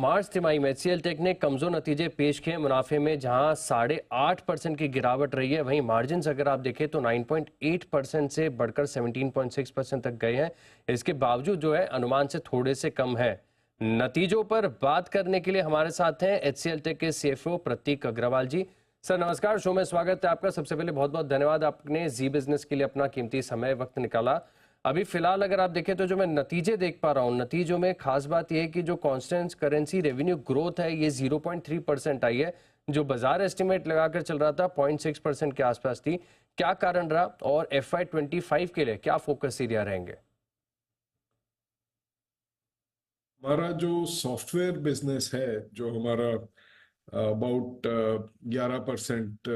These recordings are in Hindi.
मार्च तिमाही में एचसीएल टेक ने कमजोर नतीजे पेश किए। मुनाफे में जहां 8.5% की गिरावट रही है, वहीं मार्जिन अगर आप देखें तो 9.8% से बढ़कर 17.6% तक गए हैं। इसके बावजूद जो है अनुमान से थोड़े से कम है। नतीजों पर बात करने के लिए हमारे साथ हैं एचसीएल टेक के सीएफओ प्रतीक अग्रवाल जी। सर नमस्कार, शो में स्वागत है आपका। सबसे पहले बहुत बहुत धन्यवाद, आपने जी बिजनेस के लिए अपना कीमती समय वक्त निकाला। अभी फिलहाल अगर आप देखें तो जो मैं नतीजे देख पा रहा हूँ, नतीजों में खास बात यह है कि जो कांस्टेंट करेंसी रेवेन्यू ग्रोथ है ये 0.3% आई है, जो बाजार एस्टिमेट लगाकर चल रहा था 0.6% के आसपास थी। क्या कारण रहा और FY25 के लिए क्या फोकस एरिया रहेंगे? हमारा जो सॉफ्टवेयर बिजनेस है, जो हमारा अबाउट 11%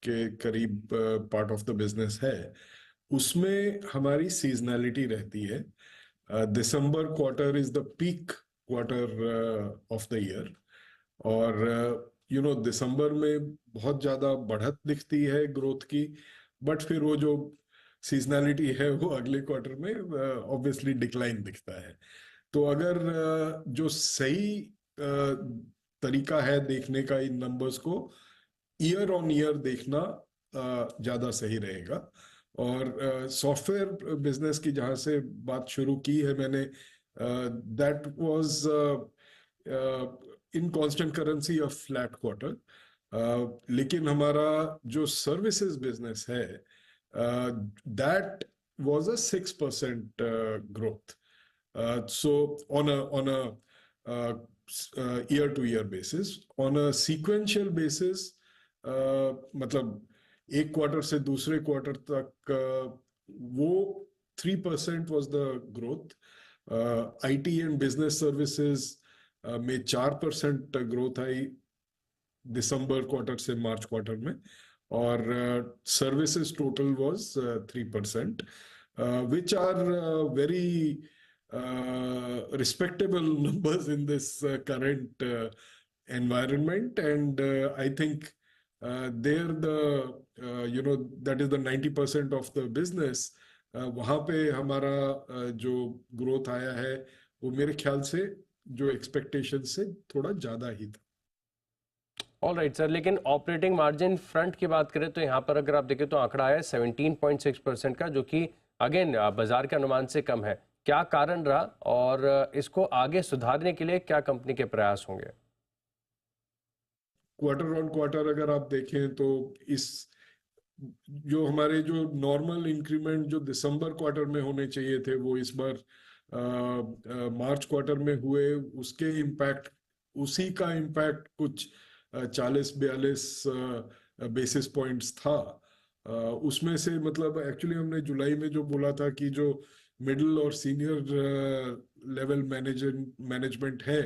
के करीब पार्ट ऑफ द बिजनेस है, उसमें हमारी सीजनैलिटी रहती है। December quarter is the peak quarter of the year, और दिसंबर में बहुत ज्यादा बढ़त दिखती है ग्रोथ की, बट फिर वो जो सीजनैलिटी है वो अगले क्वार्टर में ऑब्वियसली डिक्लाइन दिखता है। तो अगर जो सही तरीका है देखने का इन नंबर्स को, ईयर ऑन ईयर देखना ज्यादा सही रहेगा। और सॉफ्टवेयर बिजनेस की जहां से बात शुरू की है मैंने, that was in constant currency a flat quarter. लेकिन हमारा जो सर्विसेज बिजनेस है, that was a 6% growth. So on a year-to-year basis, on a sequential basis, मतलब एक क्वार्टर से दूसरे क्वार्टर तक वो 3% was the growth. IT and business services में 4% ग्रोथ आई दिसंबर क्वार्टर से मार्च क्वार्टर में, और services total was 3%, which are very respectable numbers in this current environment. And I think there the that is the 90% of the business. वहाँ पे हमारा जो ग्रोथ आया है वो मेरे ख्याल से जो एक्सपेक्टेशन से थोड़ा ज्यादा ही था। ऑल राइट सर, लेकिन ऑपरेटिंग मार्जिन फ्रंट की बात करें तो यहाँ पर अगर आप देखें तो आंकड़ा है 17.6% का, जो कि अगेन बाजार के अनुमान से कम है। क्या कारण रहा और इसको आगे सुधारने के लिए क्या कंपनी के प्रयास होंगे? क्वार्टर ऑन क्वार्टर अगर आप देखें तो इस जो हमारे जो नॉर्मल इंक्रीमेंट जो दिसंबर क्वार्टर में होने चाहिए थे वो इस बार मार्च क्वार्टर में हुए। उसके इम्पैक्ट, उसी का इम्पैक्ट कुछ 40-42 बेसिस पॉइंट्स था। उसमें से मतलब एक्चुअली हमने जुलाई में जो बोला था कि जो मिडिल और सीनियर लेवल मैनेजमेंट है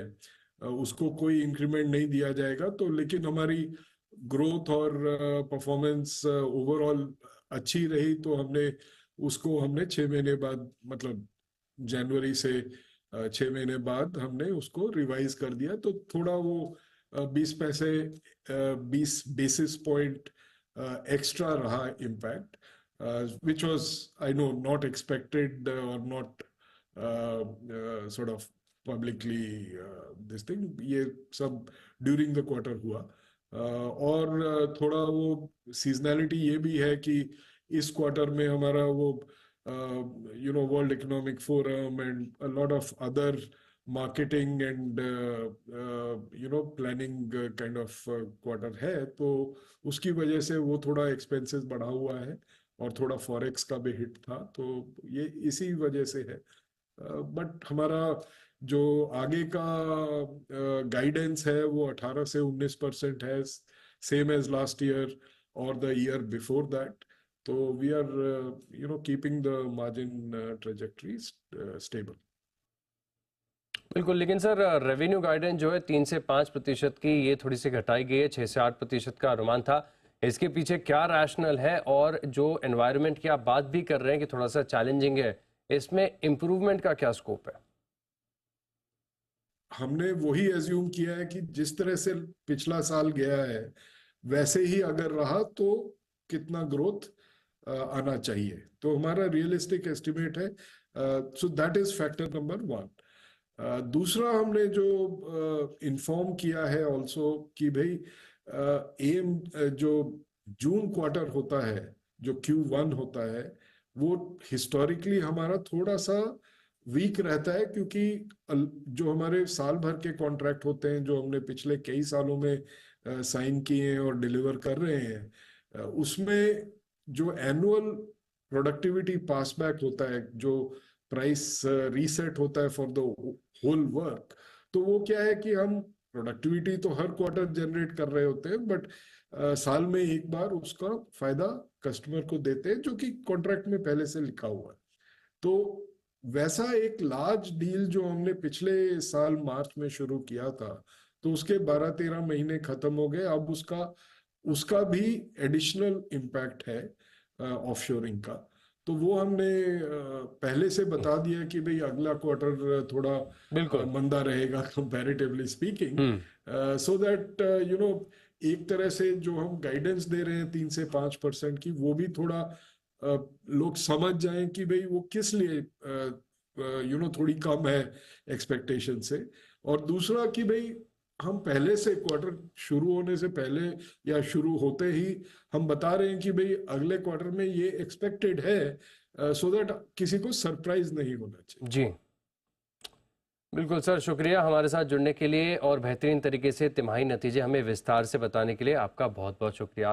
उसको कोई इंक्रीमेंट नहीं दिया जाएगा। तो लेकिन हमारी ग्रोथ और परफॉर्मेंस ओवरऑल अच्छी रही, तो हमने 6 महीने बाद, मतलब जनवरी से 6 महीने बाद हमने उसको रिवाइज कर दिया। तो थोड़ा वो 20 पैसे 20 बेसिस पॉइंट एक्स्ट्रा रहा impact, which was I know not expected और not sort of publicly this thing. ये सब ड्यूरिंग द क्वार्टर हुआ। और थोड़ा वो सीजनैलिटी ये भी है कि इस क्वार्टर में हमारा वो world economic forum and a lot of other marketing and planning kind of quarter है, तो उसकी वजह से वो थोड़ा एक्सपेंसेस बढ़ा हुआ है और थोड़ा फॉरेक्स का भी हिट था, तो ये इसी वजह से है। बट हमारा जो आगे का गाइडेंस है वो 18 से 19% है, सेम एज लास्ट ईयर और द ईयर बिफोर दैट। तो we are keeping the margin trajectory stable. बिल्कुल, लेकिन सर रेवेन्यू गाइडेंस जो है 3 से 5% की, ये थोड़ी सी घटाई गई है। 6 से 8% का अनुमान था। इसके पीछे क्या रैशनल है? और जो एनवायरनमेंट की आप बात भी कर रहे हैं कि थोड़ा सा चैलेंजिंग है, इसमें इम्प्रूवमेंट का क्या स्कोप है? हमने वही एज्यूम किया है कि जिस तरह से पिछला साल गया है वैसे ही अगर रहा तो कितना ग्रोथ आना चाहिए, तो हमारा रियलिस्टिक एस्टिमेट है। So that is factor number 1। दूसरा हमने जो इन्फॉर्म किया है ऑल्सो कि भाई एम जो जून क्वार्टर होता है, जो Q1 होता है, वो हिस्टोरिकली हमारा थोड़ा सा वीक रहता है, क्योंकि जो हमारे साल भर के कॉन्ट्रैक्ट होते हैं जो हमने पिछले कई सालों में साइन किए हैं और डिलीवर कर रहे हैं, उसमें जो एनुअल प्रोडक्टिविटी पासबैक होता है, जो प्राइस रीसेट होता है फॉर द होल वर्क, तो वो क्या है कि हम प्रोडक्टिविटी तो हर क्वार्टर जनरेट कर रहे होते हैं, बट साल में एक बार उसका फायदा कस्टमर को देते हैं, जो कि कॉन्ट्रैक्ट में पहले से लिखा हुआ है। तो वैसा एक लार्ज डील जो हमने पिछले साल मार्च में शुरू किया था, तो उसके 12-13 महीने खत्म हो गए। अब उसका उसका भी एडिशनल इम्पैक्ट है ऑफशोरिंग का। तो वो हमने पहले से बता दिया कि भाई अगला क्वार्टर थोड़ा बिल्कुल। मंदा रहेगा कंपैरेटिवली स्पीकिंग, सो दैट एक तरह से जो हम गाइडेंस दे रहे हैं 3 से 5% की, वो भी थोड़ा लोग समझ जाएं कि भाई वो किस लिए थोड़ी कम है एक्सपेक्टेशन से। और दूसरा कि भाई हम पहले से क्वार्टर शुरू होने से पहले या शुरू होते ही हम बता रहे हैं कि भाई अगले क्वार्टर में ये एक्सपेक्टेड है, सो दैट किसी को सरप्राइज नहीं होना चाहिए। जी बिल्कुल सर, शुक्रिया हमारे साथ जुड़ने के लिए और बेहतरीन तरीके से तिमाही नतीजे हमें विस्तार से बताने के लिए आपका बहुत बहुत शुक्रिया।